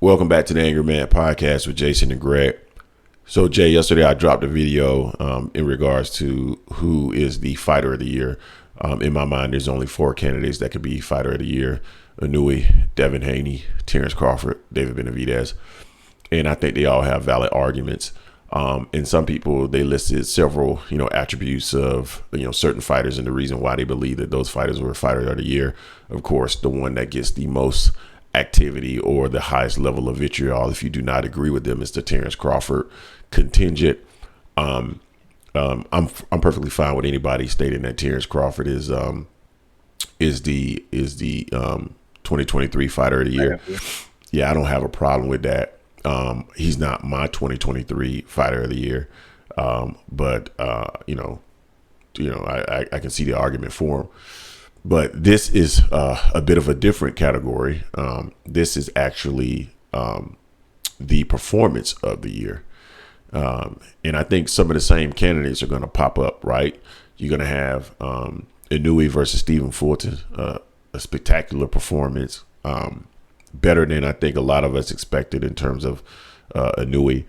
Welcome back to the Angry Man Podcast with Jason and Greg. So, Jay, yesterday I dropped a video in regards to who is the fighter of the year. In my mind, there's only 4 candidates that could be fighter of the year: Inoue, Devin Haney, Terence Crawford, David Benavidez. And I think they all have valid arguments. And some people, they listed several, attributes of, certain fighters and the reason why they believe that those fighters were fighter of the year. Of course, the one that gets the most activity or the highest level of vitriol, if you do not agree with them, is the Terence Crawford contingent. I'm perfectly fine with anybody stating that Terence Crawford is the 2023 fighter of the year. Yeah, I don't have a problem with that. He's not my 2023 fighter of the year, but I can see the argument for him. But this is a bit of a different category. This is actually the performance of the year. And I think some of the same candidates are going to pop up, right? You're going to have Inoue versus Stephen Fulton, a spectacular performance, better than I think a lot of us expected in terms of Inoue.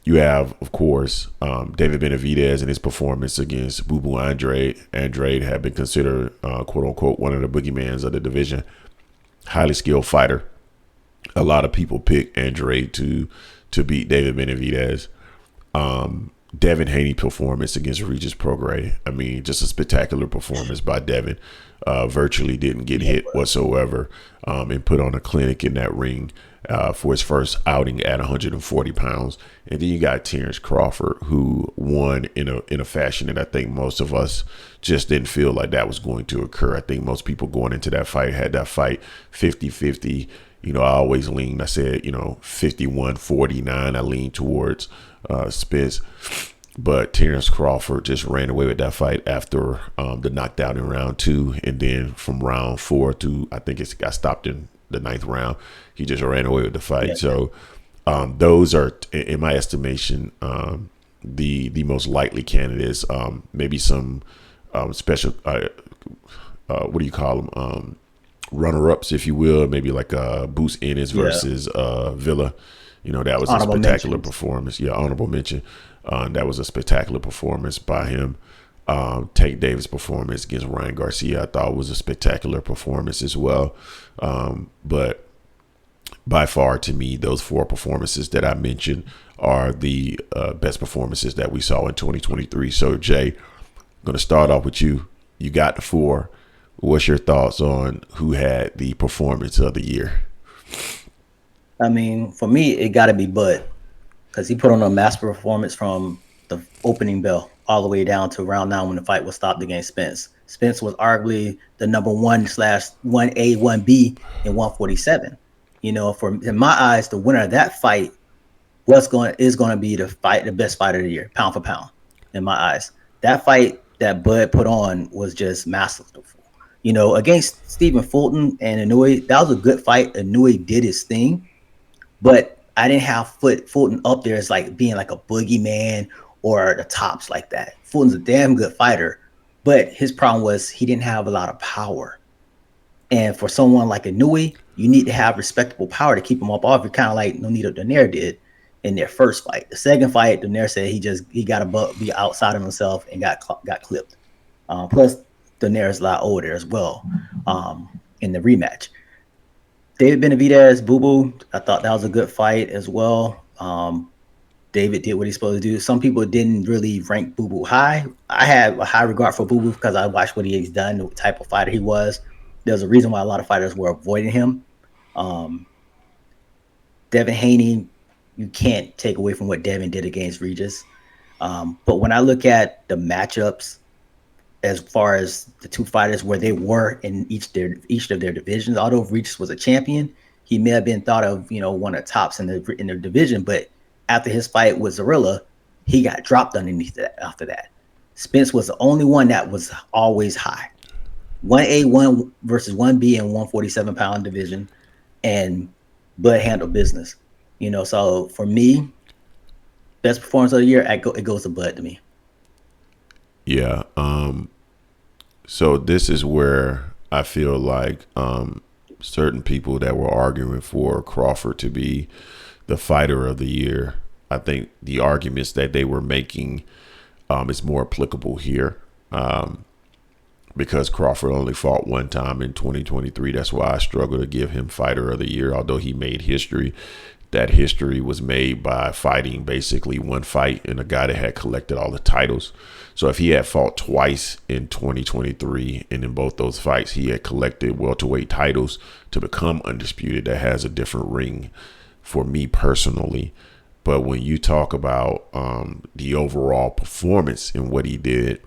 You have, of course, David Benavidez and his performance against Boo Boo Andrade. Andrade had been considered, quote unquote, one of the boogeymans of the division. Highly skilled fighter. A lot of people pick Andrade to beat David Benavidez. Devin Haney performance against Regis Prograis. I mean, just a spectacular performance by Devin. Virtually didn't get hit whatsoever, and put on a clinic in that ring for his first outing at 140 pounds. And then you got Terence Crawford, who won in a fashion that I think most of us just didn't feel like that was going to occur. I think most people going into that fight had that fight 50-50. I always leaned, I said, 51-49. I leaned towards Spence. But Terence Crawford just ran away with that fight after the knockdown in round 2. And then from round 4 to, I think it got stopped in the 9th round, he just ran away with the fight. Yeah. So those are, in my estimation, the most likely candidates. Maybe some special, what do you call them? Runner-ups, if you will. Maybe like Boots Ennis versus Villa. That was honorable a spectacular performance. Yeah, honorable mention. That was a spectacular performance by him. Tank Davis' performance against Ryan Garcia, I thought, was a spectacular performance as well. But by far, to me, those 4 performances that I mentioned are the best performances that we saw in 2023. So, Jay, I'm going to start off with you. You got the 4. What's your thoughts on who had the performance of the year? I mean, for me, it got to be Bud, because he put on a master performance from the opening bell all the way down to round 9 when the fight was stopped against Spence. Spence was arguably the number 1/1A, 1B in 147. In my eyes, the winner of that fight is going to be the best fighter of the year, pound for pound. In my eyes, that fight that Bud put on was just masterful. Against Stephen Fulton and Inoue, that was a good fight. Inoue did his thing, but I didn't have Fulton up there as like being like a boogeyman or the tops like that. Fulton's a damn good fighter, but his problem was he didn't have a lot of power. And for someone like Inoue, you need to have respectable power to keep him up off. You're kind of like Nonito Donaire did in their first fight. The second fight, Donaire said he got to be outside of himself and got clipped. Plus, Donaire's a lot older as well in the rematch. David Benavidez, Boo Boo, I thought that was a good fight as well. David did what he's supposed to do. Some people didn't really rank Boo Boo high. I had a high regard for Boo Boo because I watched what he's done, the type of fighter he was. There's a reason why a lot of fighters were avoiding him. Devin Haney, you can't take away from what Devin did against Regis. But when I look at the matchups, as far as the 2 fighters where they were in each of their divisions, although Regis was a champion, he may have been thought of, one of the tops in their division. But after his fight with Zorilla, he got dropped underneath that after that. Spence was the only one that was always high. 1A, 1 versus 1B in 147-pound division, and Bud handled business. So for me, best performance of the year, it goes to Bud to me. Yeah. So this is where I feel like certain people that were arguing for Crawford to be the fighter of the year. I think the arguments that they were making is more applicable here. Because Crawford only fought one time in 2023. That's why I struggle to give him fighter of the year, although he made history. That history was made by fighting basically one fight and a guy that had collected all the titles. So if he had fought twice in 2023 and in both those fights he had collected welterweight titles to become undisputed, that has a different ring for me personally. But when you talk about the overall performance and what he did,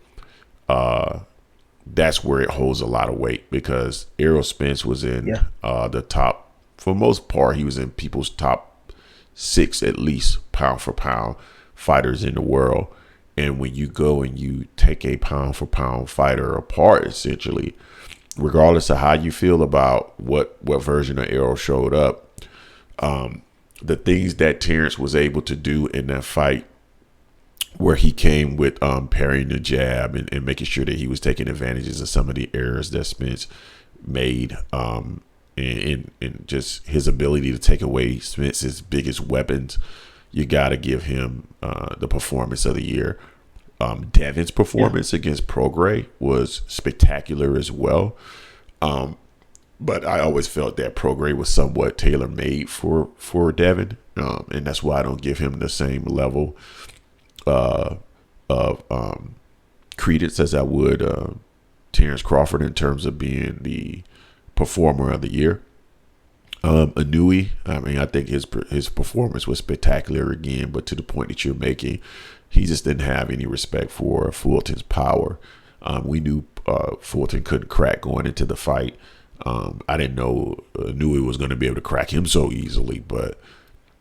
that's where it holds a lot of weight, because Errol Spence was in the top, for most part, he was in people's top 6, at least pound for pound fighters in the world. And when you go and you take a pound for pound fighter apart, essentially, regardless of how you feel about what version of Errol showed up, the things that Terence was able to do in that fight, where he came with parrying the jab and making sure that he was taking advantages of some of the errors that Spence made, and just his ability to take away Spence's biggest weapons, you got to give him the performance of the year. Devin's performance against Prograis was spectacular as well. But I always felt that Prograis was somewhat tailor-made for Devin, and that's why I don't give him the same level of credence as I would Terence Crawford in terms of being the performer of the year. Inoue, I think his performance was spectacular again, but to the point that you're making, he just didn't have any respect for Fulton's power. We knew Fulton couldn't crack going into the fight. I didn't know Inoue was going to be able to crack him so easily, but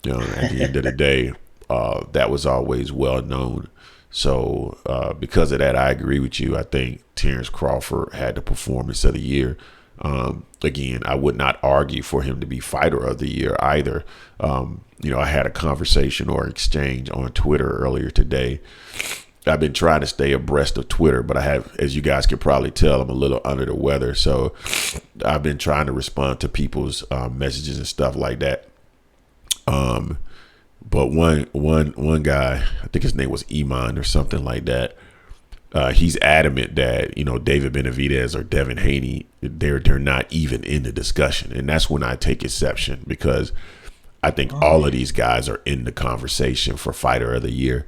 at the end of the day, that was always well known. So because of that, I agree with you. I think Terence Crawford had the performance of the year. Again, I would not argue for him to be fighter of the year either. I had a conversation or exchange on Twitter earlier today. I've been trying to stay abreast of Twitter, but I have, as you guys can probably tell, I'm a little under the weather. So I've been trying to respond to people's messages and stuff like that. But one guy, I think his name was Iman or something like that. He's adamant that, David Benavidez or Devin Haney, they're not even in the discussion. And that's when I take exception, because I think all of these guys are in the conversation for fighter of the year.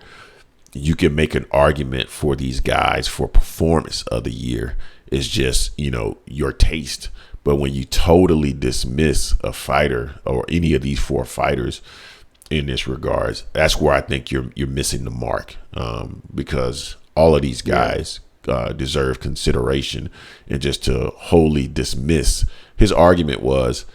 You can make an argument for these guys for performance of the year. It's just, your taste. But when you totally dismiss a fighter or any of these 4 fighters in this regards, that's where I think you're missing the mark, because all of these guys deserve consideration. And just to wholly dismiss, his argument was,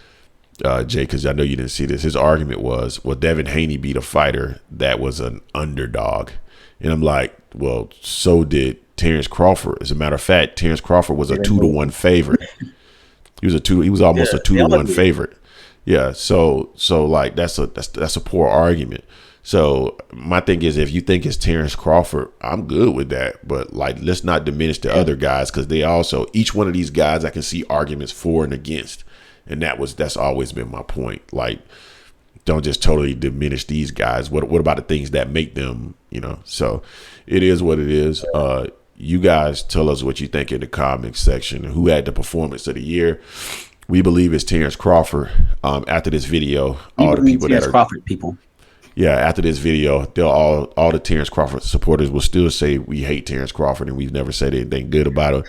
Jay, because I know you didn't see this, his argument was, well, Devin Haney beat a fighter that was an underdog. And I'm like, well, so did Terence Crawford. As a matter of fact, Terence Crawford was a 2-1 favorite. He was almost a 2-1 favorite. Yeah. So like that's a poor argument. So my thing is, if you think it's Terence Crawford, I'm good with that. But like, let's not diminish the other guys, because they also, each one of these guys, I can see arguments for and against. And that's always been my point. Like, don't just totally diminish these guys. What about the things that make them, So it is what it is. You guys tell us what you think in the comments section. Who had the performance of the year? We believe it's Terence Crawford. After this video, all the people that are Crawford people. Yeah, after this video, they'll all the Terence Crawford supporters will still say we hate Terence Crawford and we've never said anything good about him.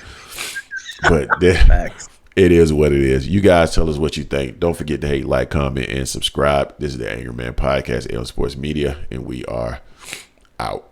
But it is what it is. You guys tell us what you think. Don't forget to hate, like, comment, and subscribe. This is the Anger Man Podcast, L Sports Media, and we are out.